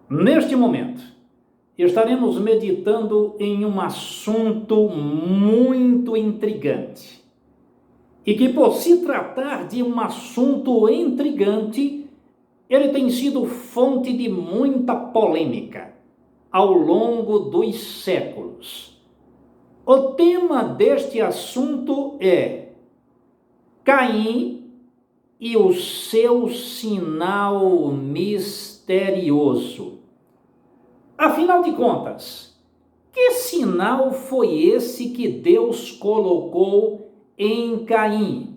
Neste momento, estaremos meditando em um assunto muito intrigante. E que, por se tratar de um assunto intrigante, ele tem sido fonte de muita polêmica ao longo dos séculos. O tema deste assunto é Caim e o seu sinal misterioso. Afinal de contas, que sinal foi esse que Deus colocou em Caim?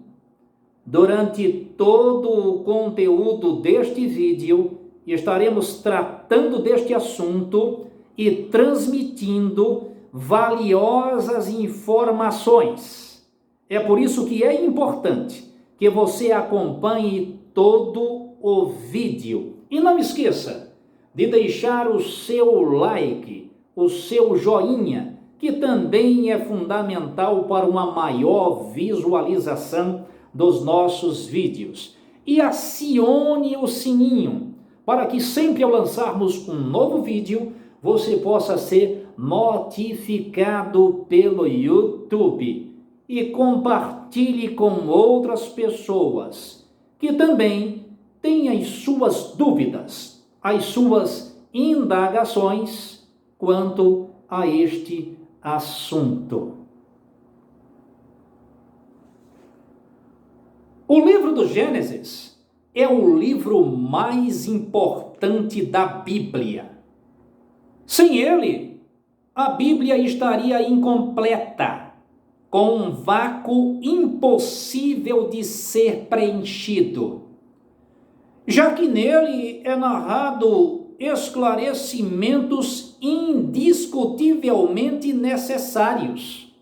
Durante todo o conteúdo deste vídeo, estaremos tratando deste assunto e transmitindo valiosas informações. É por isso que é importante que você acompanhe todo o vídeo. E não esqueça de deixar o seu like, o seu joinha, que também é fundamental para uma maior visualização dos nossos vídeos. E acione o sininho, para que sempre ao lançarmos um novo vídeo, você possa ser notificado pelo YouTube. E compartilhe com outras pessoas que também têm as suas dúvidas, as suas indagações quanto a este assunto. O livro do Gênesis é o livro mais importante da Bíblia. Sem ele, a Bíblia estaria incompleta, com um vácuo impossível de ser preenchido, já que nele é narrado esclarecimentos indiscutivelmente necessários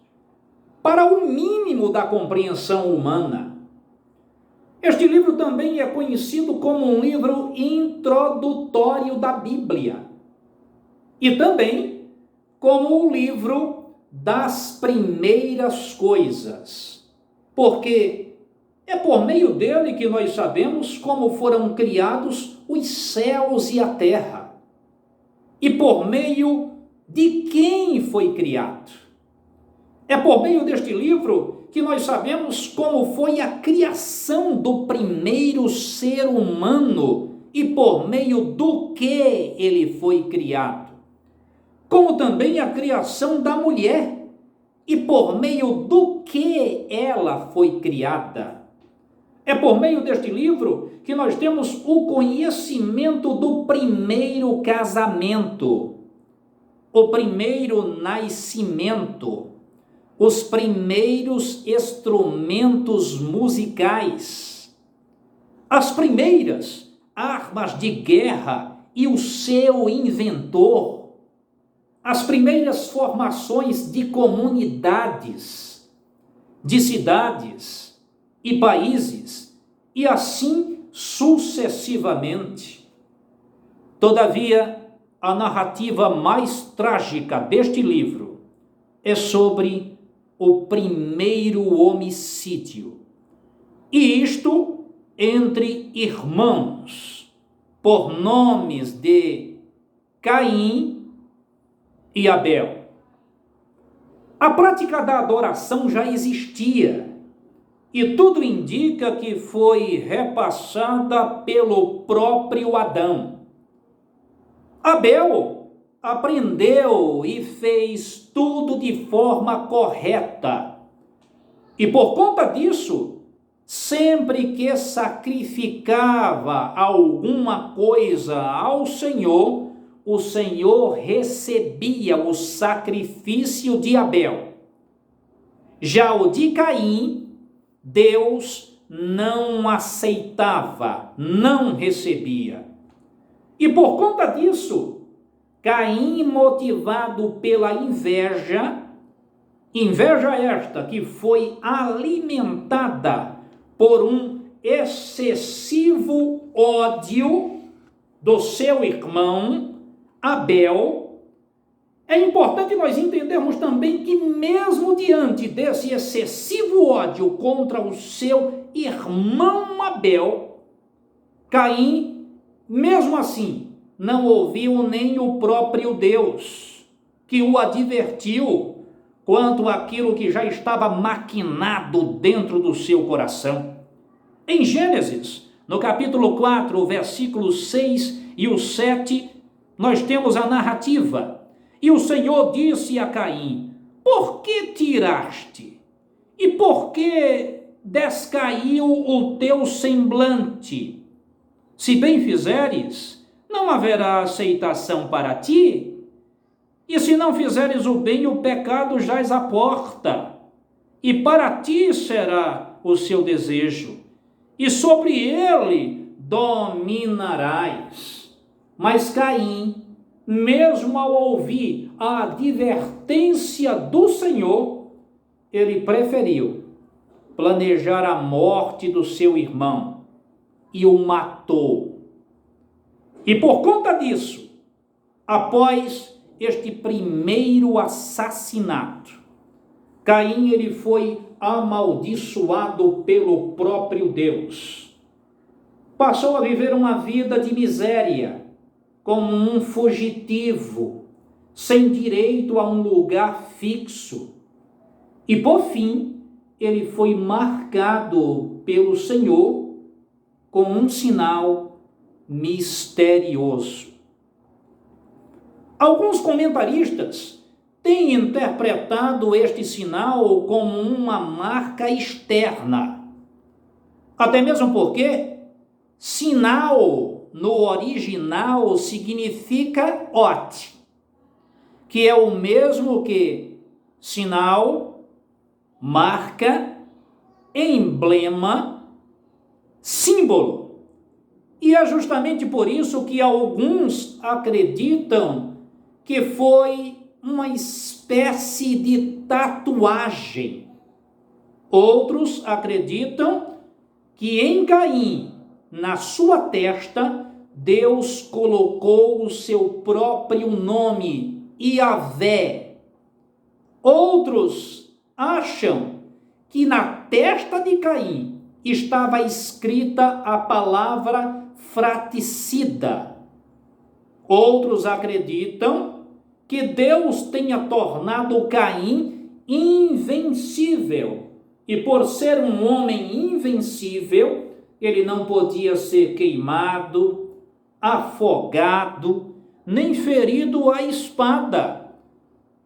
para o mínimo da compreensão humana. Este livro também é conhecido como um livro introdutório da Bíblia e também como o livro das primeiras coisas, porque é por meio dele que nós sabemos como foram criados os céus e a terra, e por meio de quem foi criado. É por meio deste livro que nós sabemos como foi a criação do primeiro ser humano e por meio do que ele foi criado, como também a criação da mulher e por meio do que ela foi criada. É por meio deste livro que nós temos o conhecimento do primeiro casamento, o primeiro nascimento, os primeiros instrumentos musicais, as primeiras armas de guerra e o seu inventor, as primeiras formações de comunidades, de cidades e países, e assim sucessivamente. Todavia, a narrativa mais trágica deste livro é sobre o primeiro homicídio, e isto entre irmãos, por nomes de Caim e Abel. A prática da adoração já existia, e tudo indica que foi repassada pelo próprio Adão. Abel aprendeu e fez tudo de forma correta, e por conta disso, sempre que sacrificava alguma coisa ao Senhor, o Senhor recebia o sacrifício de Abel. Já o de Caim, Deus não aceitava, não recebia. E por conta disso, Caim, motivado pela inveja esta que foi alimentada por um excessivo ódio do seu irmão Abel, é importante nós entendermos também que mesmo diante desse excessivo ódio contra o seu irmão Abel, Caim, mesmo assim, não ouviu nem o próprio Deus, que o advertiu quanto àquilo que já estava maquinado dentro do seu coração. Em Gênesis, no capítulo 4, versículos 6 e o 7, nós temos a narrativa. E o Senhor disse a Caim: por que tiraste? E por que descaiu o teu semblante? Se bem fizeres, não haverá aceitação para ti, e se não fizeres o bem, o pecado jaz à porta, e para ti será o seu desejo, e sobre ele dominarás. Mas Caim, mesmo ao ouvir a advertência do Senhor, ele preferiu planejar a morte do seu irmão e o matou. E por conta disso, após este primeiro assassinato, Caim ele foi amaldiçoado pelo próprio Deus. Passou a viver uma vida de miséria, como um fugitivo, sem direito a um lugar fixo. E por fim, ele foi marcado pelo Senhor com um sinal misterioso. Alguns comentaristas têm interpretado este sinal como uma marca externa. Até mesmo porque sinal no original significa ote, que é o mesmo que sinal, marca, emblema, símbolo. E é justamente por isso que alguns acreditam que foi uma espécie de tatuagem. Outros acreditam que em Caim, na sua testa, Deus colocou o seu próprio nome, Iavé. Outros acham que na testa de Caim estava escrita a palavra fraticida. Outros acreditam que Deus tenha tornado Caim invencível, e por ser um homem invencível, ele não podia ser queimado, afogado, nem ferido à espada.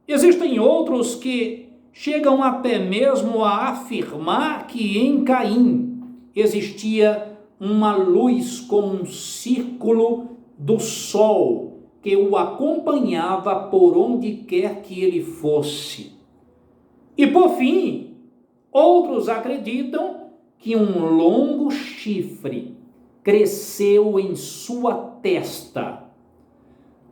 Existem outros que chegam até mesmo a afirmar que em Caim existia uma luz com um círculo do sol que o acompanhava por onde quer que ele fosse. E por fim, outros acreditam que um longo chifre cresceu em sua testa.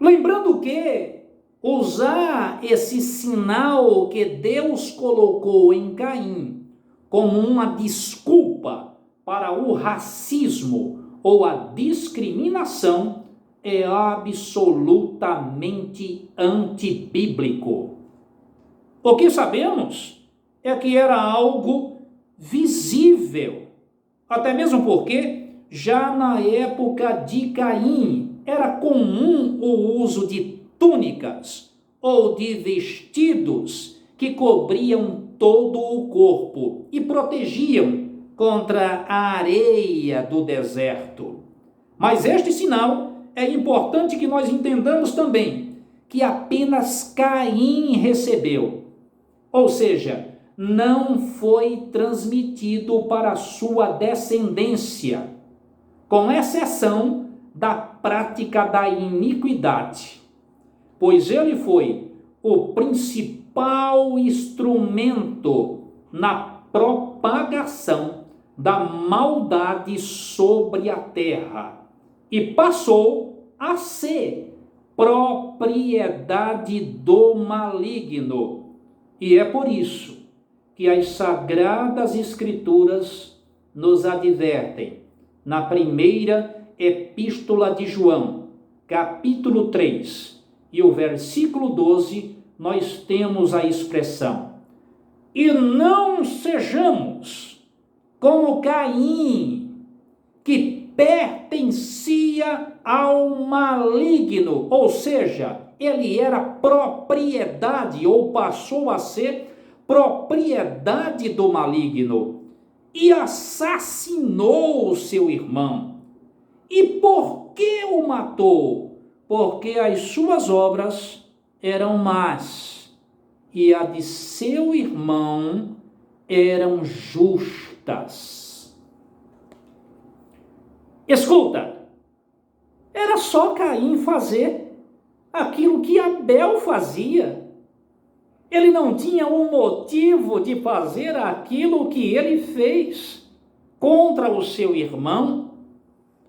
Lembrando que usar esse sinal que Deus colocou em Caim como uma desculpa para o racismo ou a discriminação é absolutamente antibíblico. O que sabemos é que era algo visível, até mesmo porque já na época de Caim era comum o uso de túnicas ou de vestidos que cobriam todo o corpo e protegiam contra a areia do deserto. Mas este sinal é importante que nós entendamos também que apenas Caim recebeu, ou seja, não foi transmitido para sua descendência, com exceção da prática da iniquidade, pois ele foi o principal instrumento na propagação da maldade sobre a terra e passou a ser propriedade do maligno. E é por isso que as Sagradas Escrituras nos advertem, na primeira epístola de João, capítulo 3, e o versículo 12, nós temos a expressão: e não sejamos como Caim, que pertencia pertencia ao maligno, ou seja, ele era propriedade, ou passou a ser propriedade do maligno, e assassinou o seu irmão. E por que o matou? Porque as suas obras eram más, e a de seu irmão eram justas. Escuta, era só Caim fazer aquilo que Abel fazia. Ele não tinha um motivo de fazer aquilo que ele fez contra o seu irmão,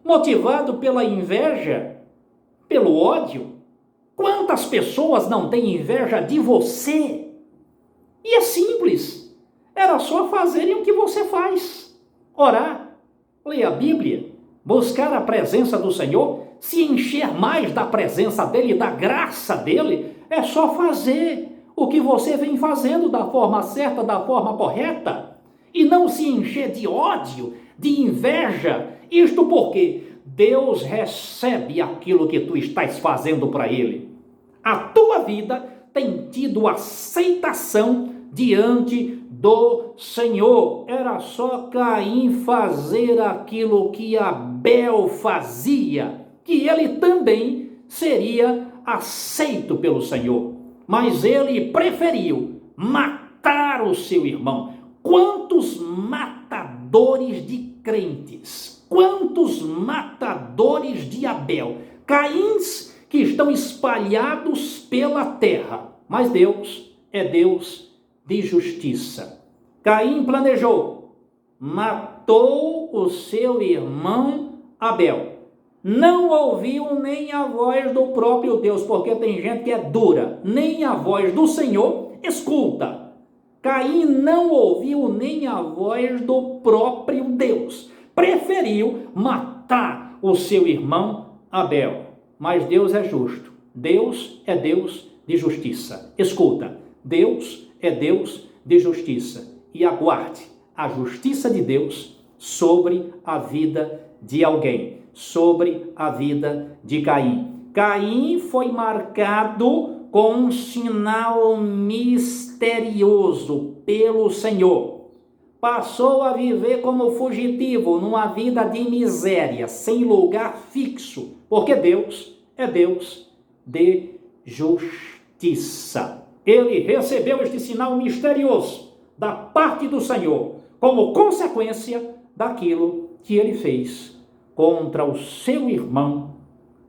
motivado pela inveja, pelo ódio. Quantas pessoas não têm inveja de você? E é simples, era só fazerem o que você faz: orar, ler a Bíblia, buscar a presença do Senhor, se encher mais da presença dEle, da graça dEle. É só fazer o que você vem fazendo da forma certa, da forma correta, e não se encher de ódio, de inveja. Isto porque Deus recebe aquilo que tu estás fazendo para Ele. A tua vida tem tido aceitação diante do Senhor. Era só Caim fazer aquilo que Abel fazia, que ele também seria aceito pelo Senhor. Mas ele preferiu matar o seu irmão. Quantos matadores de crentes, quantos matadores de Abel, Caíns que estão espalhados pela terra. Mas Deus é Deus de justiça. Caim planejou, matou o seu irmão Abel. Não ouviu nem a voz do próprio Deus, porque tem gente que é dura, nem a voz do Senhor escuta. Caim não ouviu nem a voz do próprio Deus, preferiu matar o seu irmão Abel. Mas Deus é justo, Deus é Deus de justiça. Escuta, Deus é Deus de justiça, e aguarde a justiça de Deus sobre a vida de alguém, sobre a vida de Caim. Caim foi marcado com um sinal misterioso pelo Senhor. Passou a viver como fugitivo, numa vida de miséria, sem lugar fixo, porque Deus é Deus de justiça. Ele recebeu este sinal misterioso da parte do Senhor, como consequência daquilo que ele fez contra o seu irmão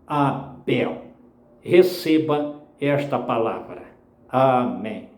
Abel. Receba esta palavra. Amém.